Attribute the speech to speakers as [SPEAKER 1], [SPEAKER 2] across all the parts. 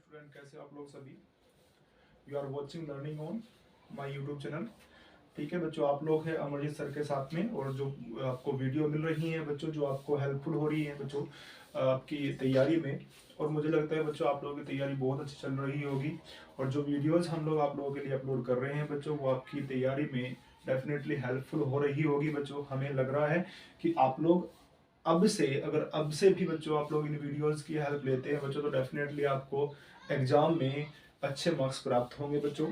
[SPEAKER 1] Student, कैसे आप लोग सभी। You are watching learning on my YouTube channel. ठीक है बच्चों, आप लोग हैं अमरजीत सर के साथ में, और जो आपको वीडियो मिल रही है बच्चों, जो आपको हेल्पफुल हो रही है बच्चों आपकी तैयारी में। और मुझे लगता है बच्चों आप लोगों की तैयारी बहुत अच्छी चल रही होगी, और जो वीडियोस हम लोग आप लोगों के लिए अपलोड कर रहे हैं बच्चों, वो आपकी तैयारी में डेफिनेटली हेल्पफुल हो रही होगी बच्चों। हमें लग रहा है कि आप लोग अब से भी बच्चों आप लोग इन वीडियोस की हेल्प लेते हैं बच्चों, तो डेफिनेटली आपको एग्जाम में अच्छे मार्क्स प्राप्त होंगे बच्चों।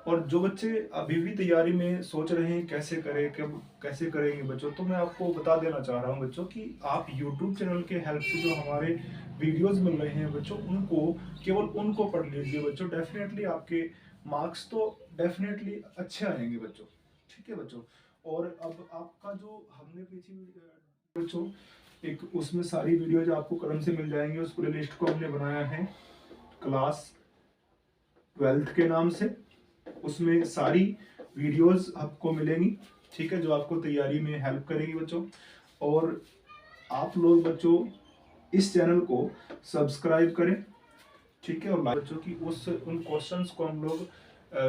[SPEAKER 1] और जो बच्चे अभी भी तैयारी में सोच रहे हैं कैसे करें, कब कैसे करेंगे बच्चों, तो मैं आपको बता देना चाह रहा हूं बच्चों कि आप यूट्यूब चैनल के हेल्प से जो हमारे वीडियोस मिल रहे हैं बच्चों, उनको केवल उनको पढ़ लीजिए बच्चों। डेफिनेटली आपके मार्क्स तो डेफिनेटली अच्छे आएंगे बच्चों। ठीक है बच्चों। और अब आपका जो हमने पीछे बच्चों एक उसमें सारी वीडियोज आपको कलम से मिल जाएंगे। उस प्ले लिस्ट को हमने बनाया है क्लास 12th के नाम से। उसमें सारी वीडियोस आपको मिलेंगी, ठीक है, जो आपको तैयारी में हेल्प करेगी बच्चों। और आप लोग बच्चों इस चैनल को सब्सक्राइब करें, ठीक है, और बच्चों की उन क्वेश्चंस को हम लोग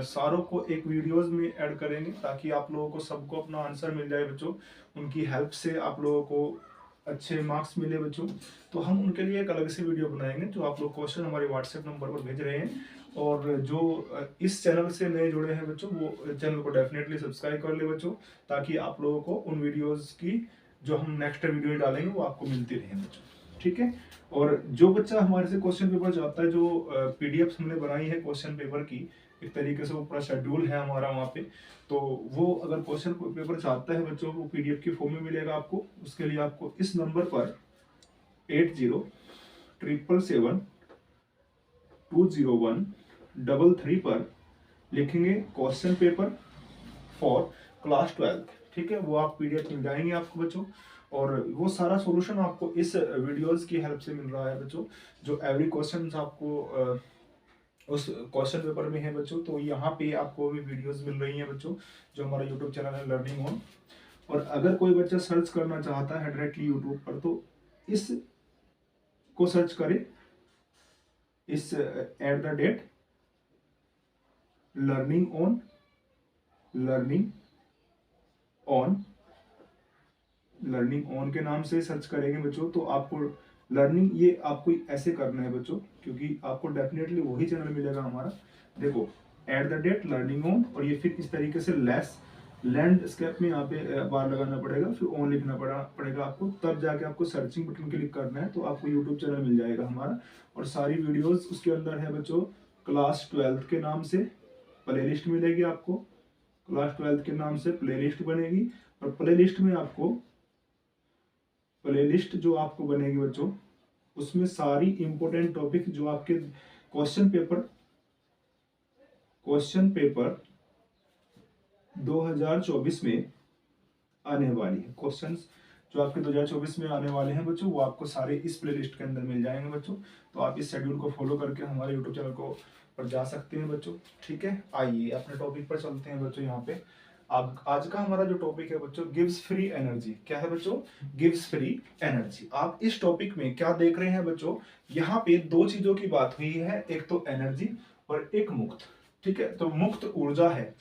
[SPEAKER 1] सारों को एक वीडियोस में ऐड करेंगे, ताकि आप लोगों को सबको अपना आंसर मिल जाए बच्चों। उनकी हेल्प से आप लोगों को अच्छे मार्क्स मिले बच्चों। तो हम उनके लिए एक अलग से वीडियो बनाएंगे, जो आप लोग क्वेश्चन हमारे व्हाट्सएप नंबर पर भेज रहे हैं। और जो इस चैनल से नए जुड़े हैं बच्चों, वो चैनल को डेफिनेटली सब्सक्राइब कर ले बच्चों, ताकि आप लोगों को उन वीडियोस की जो हम नेक्स्ट वीडियो डालेंगे वो आपको मिलती रहे बच्चों। ठीक है। और जो बच्चा हमारे से क्वेश्चन पेपर चाहता है, जो पीडीएफ हमने बनाई है क्वेश्चन पेपर की, एक तरीके से वो पूरा शेड्यूल है हमारा वहाँ पे, तो वो अगर क्वेश्चन पेपर चाहता है बच्चों, वो पीडीएफ की फॉर्म में मिलेगा आपको। उसके लिए आपको इस नंबर पर 8077720133 पर लिखेंगे क्वेश्चन पेपर फॉर क्लास 12। ठीक है, वो आप पीडीएफ मिल जाएंगे आपको बच्चों। और वो सारा सॉल्यूशन आपको इस वीडियोस की हेल्प से मिल रहा है बच्चों। जो एवरी क्वेश्चन आपको उस क्वेश्चन पेपर में है बच्चों, तो यहाँ पे आपको भी वीडियोस मिल रही हैं बच्चों, जो हमारा यूट्यूब चैनल है लर्निंग ऑन। और अगर कोई बच्चा सर्च करना चाहता है डायरेक्टली यूट्यूब पर, तो इस को सर्च करें, इस @ learning on, learning on, learning on के नाम से सर्च करेंगे बच्चों, तो आपको लर्निंग, ये आपको ऐसे करना है बच्चों, क्योंकि आपको डेफिनेटली वही चैनल मिलेगा हमारा। देखो @ लर्निंग ऑन, और ये फिर इस तरीके से लेस लैंडस्केप में यहाँ पे बार लगाना पड़ेगा, फिर ऑन लिखना पड़ेगा आपको, तब जाके आपको सर्चिंग बटन क्लिक करना है, तो आपको यूट्यूब चैनल मिल जाएगा हमारा। और सारी वीडियोस उसके अंदर है बच्चों। क्लास 12 के नाम से प्लेलिस्ट मिलेगी आपको, क्लास 12 के नाम से प्लेलिस्ट बनेगी। और प्लेलिस्ट में आपको, प्लेलिस्ट जो आपको बनेगी बच्चों, उसमें सारी इंपॉर्टेंट टॉपिक जो आपके क्वेश्चन पेपर 2024 में आने वाली है, क्वेश्चंस जो आपके 2024 में आने वाले हैं बच्चों, वो आपको सारे इस प्लेलिस्ट के अंदर मिल जाएंगे बच्चों। तो आप इस शेड्यूल को फॉलो करके हमारे यूट्यूब चैनल को पर जा सकते हैं बच्चों। ठीक है, आइए अपने टॉपिक पर चलते हैं बच्चों। यहाँ पे अब आज का हमारा जो टॉपिक है बच्चों, गिव्स फ्री एनर्जी। क्या है बच्चों? Gives free energy. आप इस टॉपिक में क्या देख रहे हैं बच्चों, यहाँ पे दो चीजों की बात हुई है, एक तो एनर्जी और एक मुक्त। ठीक है, तो मुक्त ऊर्जा है,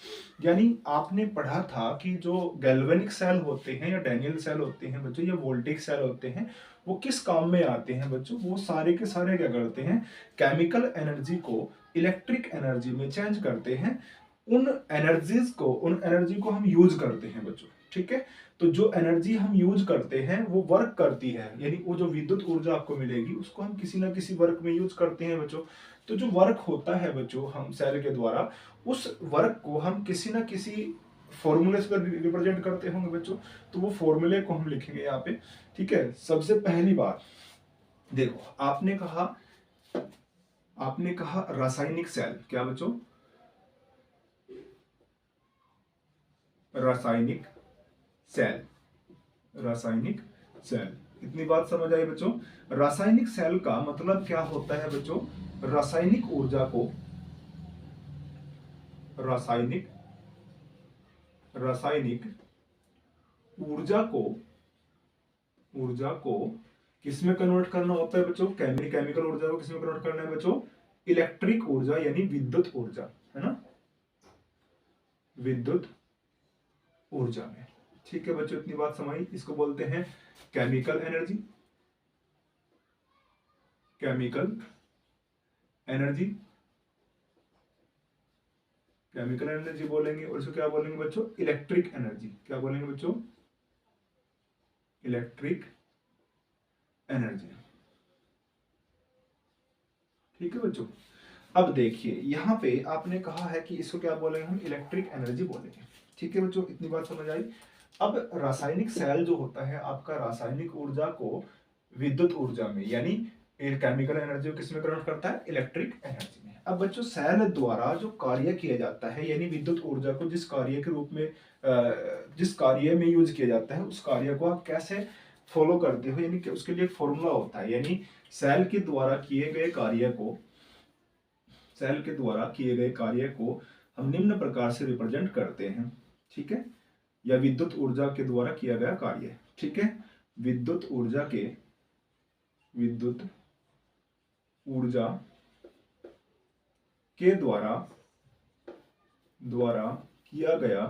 [SPEAKER 1] यानी आपने पढ़ा था कि जो गैल्वेनिक सेल होते हैं या डैनियल सेल होते हैं बच्चों, या वोल्टेक सेल होते हैं, वो किस काम में आते हैं बच्चों? वो सारे के सारे क्या करते हैं, केमिकल एनर्जी को इलेक्ट्रिक एनर्जी में चेंज करते हैं। उन एनर्जी को हम यूज करते हैं बच्चों। ठीक है, तो जो एनर्जी हम यूज करते हैं वो वर्क करती है, यानी वो जो विद्युत ऊर्जा आपको मिलेगी उसको हम किसी ना किसी वर्क में यूज करते हैं बच्चों। तो जो वर्क होता है बच्चों हम सेल के द्वारा, उस वर्क को हम किसी ना किसी फॉर्मूले से रिप्रेजेंट करते होंगे बच्चों। तो वो फॉर्मूले को हम लिखेंगे यहाँ पे। ठीक है, सबसे पहली बात देखो, आपने कहा रासायनिक सेल। क्या बच्चों? रासायनिक सेल, रासायनिक सेल। इतनी बात समझ आई बच्चों? रासायनिक सेल का मतलब क्या होता है बच्चों? रासायनिक ऊर्जा को, रासायनिक रासायनिक ऊर्जा को किस में कन्वर्ट करना होता है बच्चों? केमिकल ऊर्जा को किस में कन्वर्ट करना है बच्चों? इलेक्ट्रिक ऊर्जा यानी विद्युत ऊर्जा, है ना, विद्युत ऊर्जा में। ठीक है बच्चों, इतनी बात समझ। इसको बोलते हैं chemical energy, chemical energy, chemical energy बोलेंगे। और इसको क्या बोलेंगे बच्चों, इलेक्ट्रिक एनर्जी। क्या बोलेंगे बच्चों, इलेक्ट्रिक एनर्जी। ठीक है बच्चों, अब देखिए यहाँ पे आपने कहा है कि इसको क्या बोलेंगे, हम इलेक्ट्रिक एनर्जी बोलेंगे। ठीक है बच्चों, इतनी बात समझ आई। अब रासायनिक सेल जो होता है आपका, रासायनिक ऊर्जा को विद्युत ऊर्जा में यानी केमिकल एनर्जी को किसमें कन्वर्ट करता है, इलेक्ट्रिक एनर्जी में। अब बच्चों सेल द्वारा जो कार्य किया जाता है यानी विद्युत ऊर्जा को जिस कार्य के रूप में जिस कार्य में यूज किया जाता है उस कार्य को आप कैसे फॉलो करते हो, यानी कि उसके लिए एक फॉर्मूला होता है। यानी सेल के द्वारा किए गए कार्य को, सेल के द्वारा किए गए कार्य को हम निम्न प्रकार से रिप्रेजेंट करते हैं। ठीक है, या विद्युत ऊर्जा के द्वारा किया गया कार्य। ठीक है, विद्युत ऊर्जा के, विद्युत ऊर्जा के द्वारा किया गया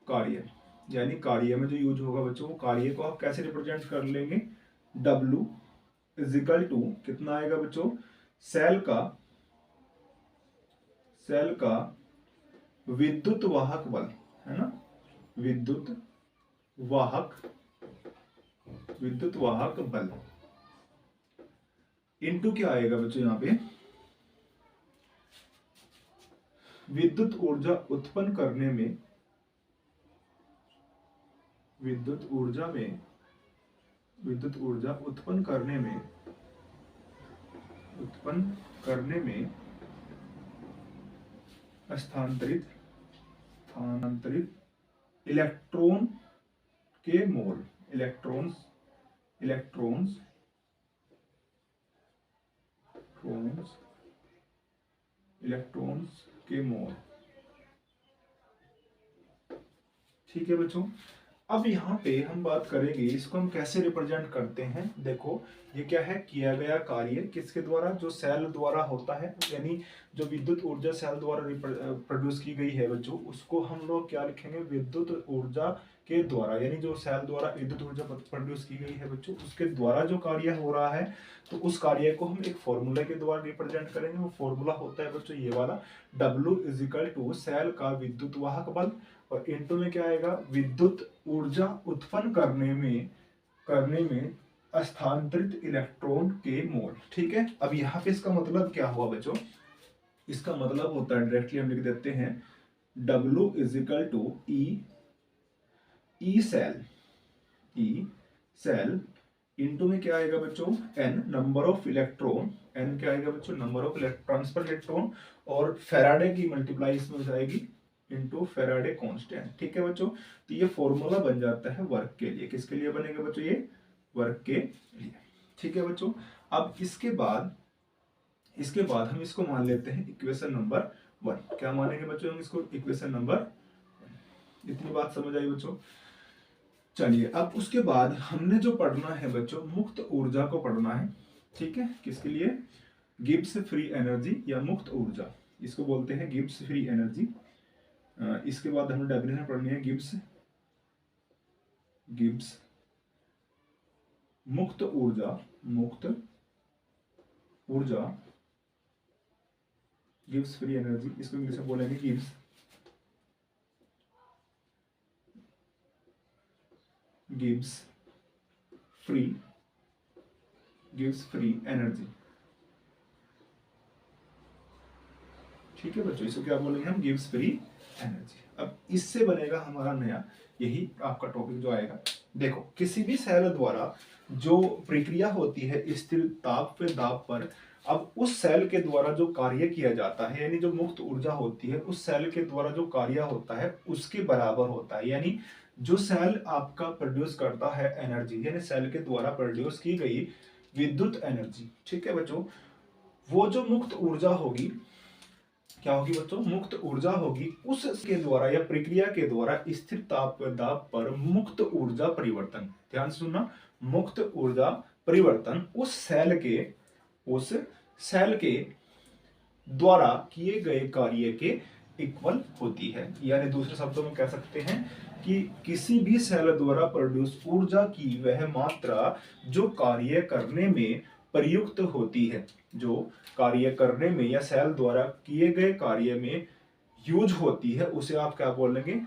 [SPEAKER 1] कार्य, यानी कार्य में जो यूज होगा बच्चों, वो कार्य को आप कैसे रिप्रेजेंट कर लेंगे, W इजिकल टू कितना आएगा बच्चों, सेल का विद्युत वाहक बल, है ना, विद्युत वाहक बल इनटू क्या आएगा बच्चों, यहाँ पे विद्युत ऊर्जा उत्पन्न करने में, विद्युत ऊर्जा उत्पन्न करने में स्थानांतरित इलेक्ट्रॉन के मोल, इलेक्ट्रॉन्स के मोल। ठीक है बच्चों, अब यहाँ पे हम बात करेंगे इसको हम कैसे रिप्रेजेंट करते हैं। देखो ये क्या है, किया गया कार्य किसके द्वारा, जो सेल द्वारा होता है, यानी जो विद्युत ऊर्जा सेल द्वारा प्रोड्यूस की गई है बच्चों, उसको हम लोग क्या लिखेंगे, विद्युत ऊर्जा के द्वारा, यानी जो सेल द्वारा विद्युत ऊर्जा प्रोड्यूस की गई है बच्चों, उसके द्वारा जो कार्य हो रहा है, तो उस कार्य को हम एक फॉर्मूला के द्वारा रिप्रेजेंट करेंगे। वो फॉर्मूला होता है बच्चों ये वाला, W इजिकल टू सेल का विद्युत वाहक बल, और इनटू में क्या आएगा, विद्युत ऊर्जा उत्पन्न करने में स्थानांतरित इलेक्ट्रॉन के मोल। ठीक है, अब यहाँ पे इसका मतलब क्या हुआ बच्चों, इसका मतलब होता है डायरेक्टली हम लिख देते हैं W is equal to E cell into में क्या आएगा बच्चों, N number of electron, N क्या आएगा बच्चों, नंबर ऑफ ट्रांसफर इलेक्ट्रॉन, और फेराडे की मल्टीप्लाई इसमें हो जाएगी इनटू फेराडे कांस्टेंट। ठीक है बच्चों, तो ये फॉर्मूला बन जाता है वर्क के लिए। किसके लिए बनेगा बच्चों, ये वर्क के लिए। ठीक है बच्चों, अब इसके बाद हम इसको मान लेते हैं इक्वेशन नंबर 1। क्या मानेंगे बच्चों हम इसको, इक्वेशन नंबर 1। इतनी बात समझ आई बच्चों। चलिए अब उसके बाद हमने जो पढ़ना है बच्चों, मुक्त ऊर्जा को पढ़ना है। ठीक है, किसके लिए, गिब्स फ्री एनर्जी या मुक्त ऊर्जा, इसको बोलते हैं गिब्स फ्री एनर्जी। इसके बाद हमें डेफिनेशन पढ़नी है, गिब्स मुक्त ऊर्जा गिब्स फ्री एनर्जी, इसको इंग्लिश में बोलेंगे गिब्स फ्री एनर्जी। ठीक है बच्चों, इसको क्या बोलेंगे हम, गिब्स फ्री एनर्जी। अब इससे बनेगा हमारा नया, यही आपका टॉपिक जो आएगा। देखो किसी भी सेल द्वारा जो प्रक्रिया होती है स्थिर ताप पे दाब पर, अब उस सेल के द्वारा जो कार्य किया जाता है, यानी जो मुक्त ऊर्जा होती है उस सेल के द्वारा जो कार्य होता है उसके बराबर होता है। यानी जो सेल आपका प्रोड्यूस करता है एनर्जी, यानी सेल के द्वारा प्रोड्यूस की गई विद्युत एनर्जी, ठीक है बच्चों, वो जो मुक्त ऊर्जा होगी, क्या होगी बच्चों, मुक्त ऊर्जा होगी, उसके द्वारा या प्रक्रिया के द्वारा स्थिर ताप दाब पर मुक्त ऊर्जा परिवर्तन, ध्यान से सुनना, मुक्त ऊर्जा परिवर्तन उस सेल के द्वारा किए गए कार्य के इक्वल होती है। यानी दूसरे शब्दों में कह सकते हैं कि किसी भी सेल द्वारा प्रोड्यूस ऊर्जा की वह मात्रा जो कार्य करने में प्रयुक्त होती है, जो कार्य करने में या सेल द्वारा किए गए कार्य में यूज होती है, उसे आप क्या बोलेंगे,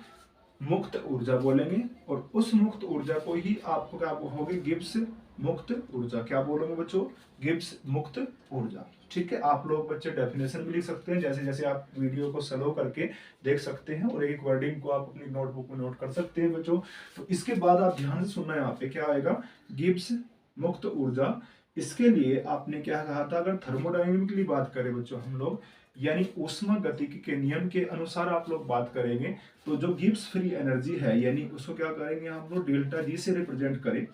[SPEAKER 1] मुक्त ऊर्जा बोलेंगे। और उस मुक्त ऊर्जा को ही आपको क्या बोलोगे, गिब्स मुक्त ऊर्जा। क्या बोलोगे बच्चों, गिब्स मुक्त ऊर्जा। ठीक है, आप लोग बच्चे डेफिनेशन भी लिख सकते हैं, जैसे जैसे आप वीडियो को स्लो करके देख सकते हैं, और एक वर्डिंग को आप अपनी नोटबुक में नोट कर सकते हैं बच्चों। तो इसके बाद आप ध्यान से सुनना, यहाँ पे क्या आएगा, गिब्स मुक्त ऊर्जा। इसके लिए आपने क्या कहा था, अगर थर्मोडायनेमिकली बात करें बच्चों हम लोग, यानी ऊष्मा गतिकी के नियम के अनुसार आप लोग बात करेंगे, तो जो गिब्स फ्री एनर्जी है, यानी उसको क्या करेंगे हम लोग, डेल्टा जी से रिप्रेजेंट करें।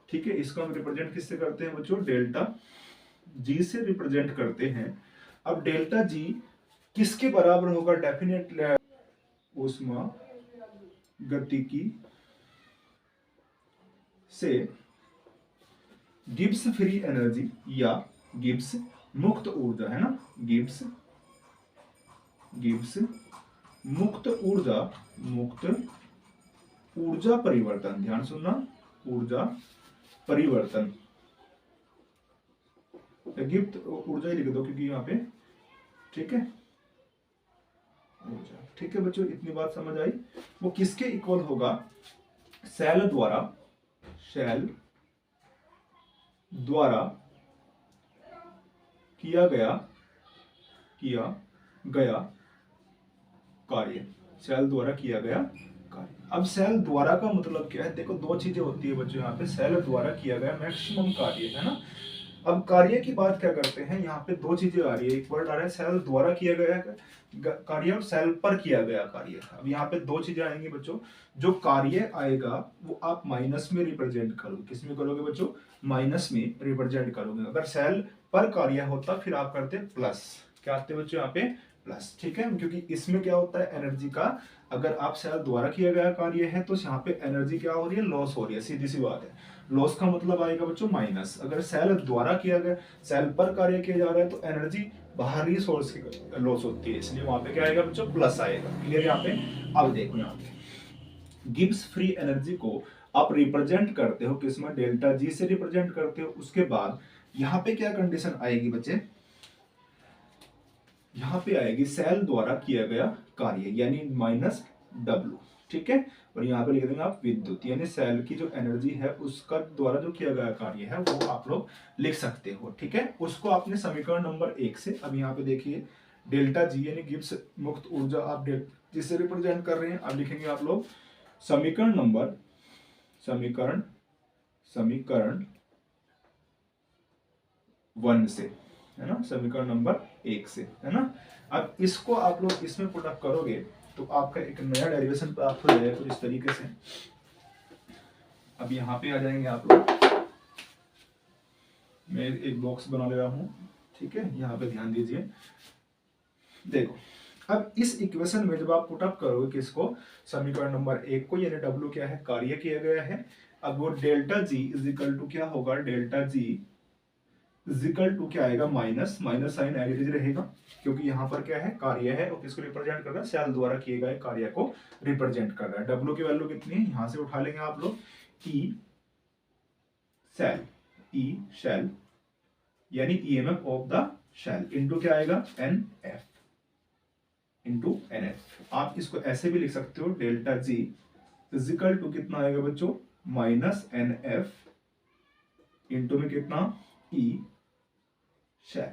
[SPEAKER 1] ठीक है, इसको हम रिप्रेजेंट किससे करते हैं बच्चों, डेल्टा जी से रिप्रेजेंट करते हैं। अब डेल्टा जी किसके बराबर होगा, डेफिनेटली ऊष्मा गतिकी से गिब्स फ्री एनर्जी या गिब्स मुक्त ऊर्जा, है ना, गिब्स मुक्त ऊर्जा परिवर्तन। ध्यान सुनना, ऊर्जा परिवर्तन, गिब्स ऊर्जा ही लिख दो क्योंकि यहाँ पे, ठीक है, ऊर्जा। ठीक है बच्चों, इतनी बात समझ आई। वो किसके इक्वल होगा, सेल द्वारा किया गया कार्य, सेल द्वारा किया गया कार्य। अब सेल द्वारा का मतलब क्या है, देखो दो चीजें होती है बच्चों यहाँ पे, सेल द्वारा किया गया मैक्सिमम कार्य, है ना। अब कार्य की बात क्या करते हैं, यहाँ पे दो चीजें आ रही है, एक वर्ड आ रहा है सेल द्वारा किया गया कार्य और सेल पर किया गया कार्य। अब यहाँ पे दो चीजें आएंगी बच्चों, जो कार्य आएगा वो आप माइनस में रिप्रेजेंट करोगे, किसमें करोगे बच्चों, माइनस में रिप्रेजेंट करोगे। अगर सेल पर कार्य होता फिर आप करते प्लस, क्या आते बच्चों यहाँ पे, प्लस। ठीक है, क्योंकि इसमें क्या होता है, एनर्जी का, अगर आप सेल द्वारा किया गया कार्य है तो यहाँ पे एनर्जी क्या हो रही है, लॉस हो रही है, सीधी सी बात है। लॉस का मतलब आएगा बच्चों माइनस। अगर सेल द्वारा किया गया, सेल पर कार्य किया जा रहा है तो एनर्जी बाहरी सोर्स की लॉस होती है, इसलिए वहां पे क्या आएगा बच्चों, प्लस आएगा। क्लियर यहाँ पे। अब देखो यहाँ पे गिब्स फ्री एनर्जी को आप रिप्रेजेंट करते हो किसमें, डेल्टा जी से रिप्रेजेंट करते हो। उसके बाद यहाँ पे क्या कंडीशन आएगी बच्चे, यहाँ पे आएगी सेल द्वारा किया गया कार्य, यानी माइनस डब्ल्यू। ठीक है, और यहाँ पे लिख देंगे आप विद्युत, यानी सेल की जो एनर्जी है उसका द्वारा जो किया गया कार्य है वो आप लोग लिख सकते हो। ठीक है, उसको आपने समीकरण नंबर 1 से, अब यहाँ पे देखिए डेल्टा जी यानी गिब्स मुक्त ऊर्जा आप जिससे रिप्रेजेंट कर रहे हैं, अब लिखेंगे आप लोग समीकरण 1 से, है ना, समीकरण नंबर 1 से, है ना। अब इसको आप लोग इसमें पुट अप करोगे तो आपका एक नया डेरिवेशन प्राप्त हो जाएगा कुछ इस तरीके से। अब यहाँ पे आ जाएंगे आप लोग, मैं एक बॉक्स बना ले रहा हूं, ठीक है, यहाँ पे ध्यान दीजिए। देखो अब इस इक्वेशन में जब आप पुट अप करोगे किसको, समीकरण नंबर 1 को, यानी डब्ल्यू क्या है, कार्य किया गया है। अब वो delta G is equal to क्या होगा, delta G is equal to क्या आएगा, माइनस साइन एज इट रहेगा, क्योंकि यहाँ पर क्या है, कार्य है और किसको रिप्रेजेंट कर रहा है, सेल द्वारा किए गए कार्य को रिप्रेजेंट कर रहा है। डब्ल्यू की वैल्यू कितनी है, यहां से उठा लेंगे आप लोग, ई शेल यानी EMF of the shell into क्या आएगा, N F into N F. आप इसको ऐसे भी लिख सकते हो, डेल्टा जी फिजिकल टू कितना आएगा बच्चों, माइनस एन एफ इंटू में कितना, ई शेल।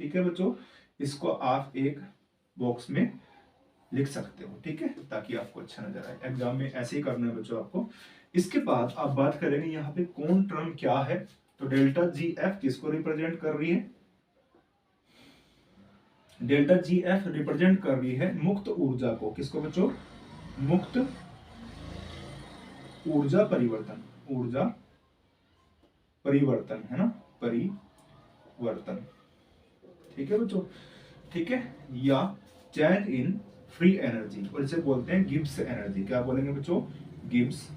[SPEAKER 1] ठीक है बच्चों, इसको आप एक बॉक्स में लिख सकते हो, ठीक है, ताकि आपको अच्छा नजर आए। एग्जाम में ऐसे ही करना है बच्चों आपको। इसके बाद आप बात करेंगे यहाँ पे कौन टर्म क्या है, तो डेल्टा जी एफ किसको रिप्रेजेंट कर रही है, डेल्टा जी एफ रिप्रेजेंट कर रही है मुक्त ऊर्जा को, किसको बच्चों, मुक्त ऊर्जा परिवर्तन, है ना, परिवर्तन। ठीक है बच्चों, ठीक है, या चेंज इन फ्री एनर्जी, और इसे बोलते हैं गिब्स एनर्जी। क्या बोलेंगे बच्चों, गिब्स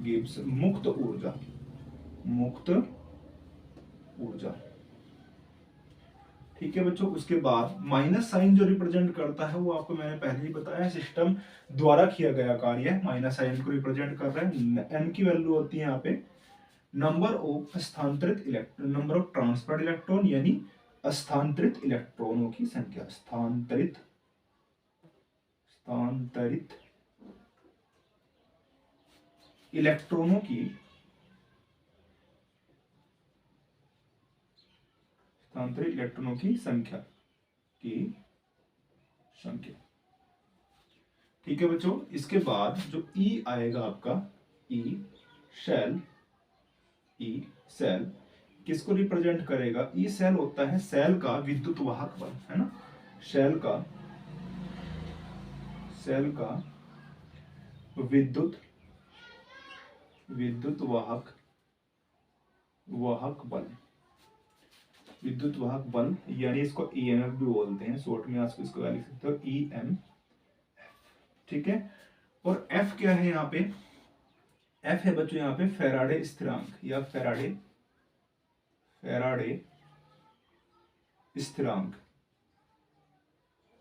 [SPEAKER 1] गिब्स मुक्त ऊर्जा, मुक्त ऊर्जा। ठीक है बच्चों, उसके बाद माइनस साइन जो रिप्रेजेंट करता है वो आपको मैंने पहले ही बताया, सिस्टम द्वारा किया गया कार्य है, माइनस साइन को रिप्रेजेंट कर रहा है। एन की वैल्यू होती है यहाँ पे नंबर ऑफ स्थानांतरित electron, number of transferred electron यानी स्थानांतरित इलेक्ट्रॉनों की संख्या, स्थानांतरित इलेक्ट्रॉनों की, स्थानांतरित इलेक्ट्रॉनों की संख्या ठीक है बच्चों। इसके बाद जो ई आएगा आपका, ई सेल किसको रिप्रेजेंट करेगा? ई सेल होता है सेल का विद्युत वाहक बल, है ना, सेल का विद्युत वाहक बल यानी इसको ईएमएफ भी बोलते हैं, शॉर्ट में आप इसको लिख सकते हो ईएमएफ। ठीक है, और एफ क्या है यहाँ पे? एफ है बच्चों यहाँ पे फैराडे स्थिरांक या फैराडे स्थिरांक।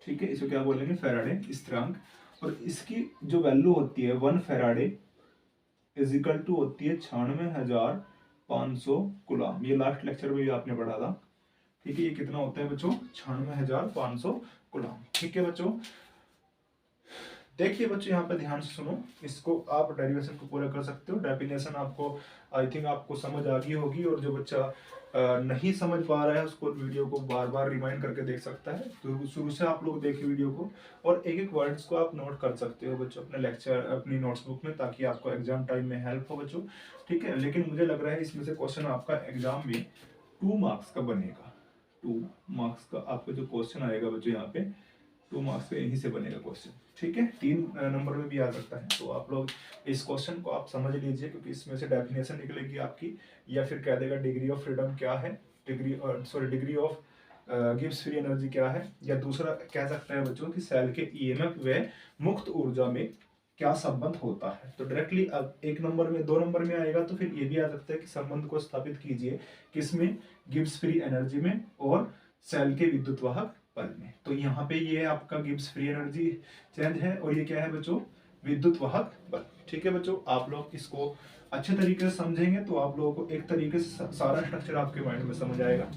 [SPEAKER 1] ठीक है, इसको क्या बोलेंगे? फैराडे स्थिरांक। और इसकी जो वैल्यू होती है 1 फैराडे इज इक्वल टू होती है 96,500 कूलम। ये लास्ट लेक्चर में भी आपने पढ़ा था। ठीक है, ये कितना होता है बच्चों? 96,500 कूलम। ठीक है बच्चों, देखिए बच्चों यहाँ पे ध्यान से सुनो, इसको आप डेरिवेशन को पूरा कर सकते हो। डेफिनेशन आपको आई थिंक आपको समझ आ गई होगी, और जो बच्चा नहीं समझ पा रहा है उसको वीडियो को बार बार रिमाइंड करके देख सकता है। तो शुरू से आप लोग देखिए वीडियो को, और एक एक वर्ड्स को आप नोट कर सकते हो बच्चों अपने लेक्चर, अपनी नोट्सबुक में, ताकि आपको एग्जाम टाइम में हेल्प हो बच्चों। ठीक है, लेकिन मुझे लग रहा है इसमें से क्वेश्चन आपका एग्जाम में 2 मार्क्स का बनेगा। 2 मार्क्स का आपका जो क्वेश्चन आएगा बच्चों यहाँ पे 2 मार्क्स का यहीं से बनेगा क्वेश्चन। ठीक है, 3 नंबर में भी आ सकता है। तो आप लोग इस क्वेश्चन को आप समझ लीजिए, क्योंकि इसमें से डेफिनेशन निकलेगी आपकी, या फिर कह देगा डिग्री ऑफ फ्रीडम क्या है, degree of Gibbs free energy क्या है, या दूसरा कह सकते हैं बच्चों कि सेल के ईएमएफ व मुक्त ऊर्जा में क्या संबंध होता है। तो डायरेक्टली अब 1 नंबर में 2 नंबर में आएगा, तो फिर ये भी आ सकता है कि संबंध को स्थापित कीजिए किसमें? गिब्स फ्री एनर्जी में और सेल के विद्युत वाहक बल में। तो यहाँ पे ये आपका गिब्स फ्री एनर्जी चेंज है, और ये क्या है बच्चों? विद्युत वाहक बल। ठीक है बच्चों, आप लोग इसको अच्छे तरीके से समझेंगे तो आप लोगों को एक तरीके से सारा स्ट्रक्चर आपके माइंड में समझ आएगा।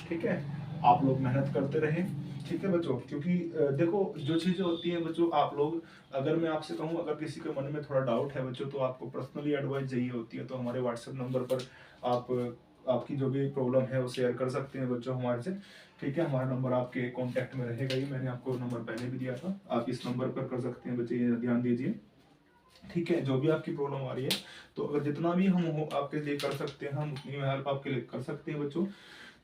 [SPEAKER 1] ठीक है, आप लोग मेहनत करते रहें। ठीक है बच्चों, क्योंकि देखो जो चीजें होती हैं बच्चों, आप लोग, अगर मैं आपसे कहूँ, अगर किसी के मन में थोड़ा डाउट है बच्चों, तो आपको पर्सनली एडवाइस चाहिए होती है, तो हमारे व्हाट्सएप नंबर पर आप आपकी जो भी प्रॉब्लम है वो शेयर कर सकते हैं बच्चों हमारे से। ठीक है, हमारा नंबर आपके कांटेक्ट में रहेगा ही, मैंने आपको नंबर पहले भी दिया था, आप इस नंबर पर कर सकते हैं बच्चे, ये ध्यान दीजिए। ठीक है, जो भी आपकी प्रॉब्लम आ रही है, तो अगर जितना भी हम हो आपके लिए कर सकते हैं, हम उतनी हेल्प आपके लिए कर सकते हैं बच्चों।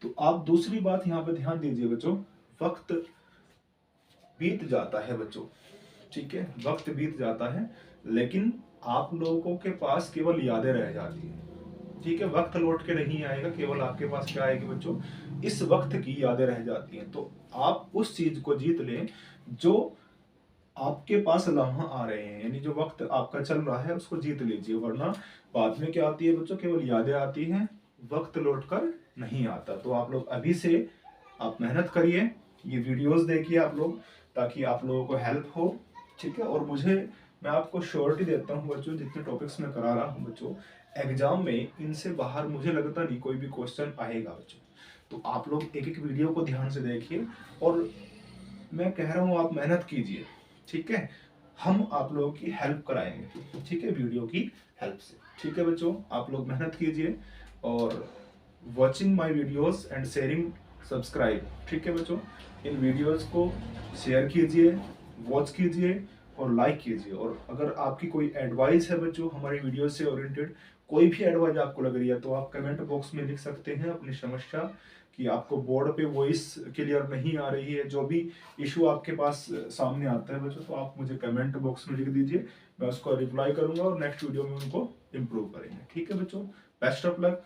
[SPEAKER 1] तो आप दूसरी बात यहाँ पे ध्यान दीजिए बच्चों, वक्त बीत जाता है बच्चों। ठीक है, वक्त बीत जाता है, लेकिन आप लोगों के पास केवल यादें रह जाती है। ठीक है, वक्त लौट के नहीं आएगा, केवल आपके पास क्या आएगी बच्चों? इस वक्त की यादें रह जाती हैं। तो आप उस चीज को जीत लें जो आपके पास लम्हा आ रहे हैं, यानी जो वक्त आपका चल रहा है उसको जीत लीजिए, वरना बाद में क्या आती है बच्चों? केवल यादें आती हैं, वक्त लौट कर नहीं आता। तो आप लोग अभी से आप मेहनत करिए, ये वीडियोस देखिए आप लोग, ताकि आप लोगों को हेल्प हो। ठीक है, और मैं आपको श्योरिटी देता हूँ बच्चों, जितने टॉपिक्स मैं करा रहा हूँ बच्चों, एग्जाम में इनसे बाहर मुझे लगता नहीं कोई भी क्वेश्चन आएगा बच्चों। तो आप लोग एक एक वीडियो को ध्यान से देखिए, और मैं कह रहा हूँ आप मेहनत कीजिए। ठीक है, हम आप लोगों की हेल्प कराएंगे। ठीक है, वीडियो की हेल्प से। ठीक है बच्चों, आप लोग मेहनत कीजिए, और watching my videos and sharing subscribe. ठीक है बच्चों, इन वीडियोस को शेयर कीजिए, वॉच कीजिए और लाइक कीजिए। और अगर आपकी कोई एडवाइस है बच्चों हमारी वीडियो से ओरिएंटेड, कोई भी एडवाइस आपको लग रही है, तो आप कमेंट बॉक्स में लिख सकते हैं अपनी समस्या, कि आपको बोर्ड पे वॉइस क्लियर नहीं आ रही है, जो भी इशू आपके पास सामने आता है बच्चों, तो आप मुझे कमेंट बॉक्स में लिख दीजिए, मैं उसको रिप्लाई करूंगा, और नेक्स्ट वीडियो में उनको इम्प्रूव करेंगे। ठीक है बच्चों, बेस्ट ऑफ लक।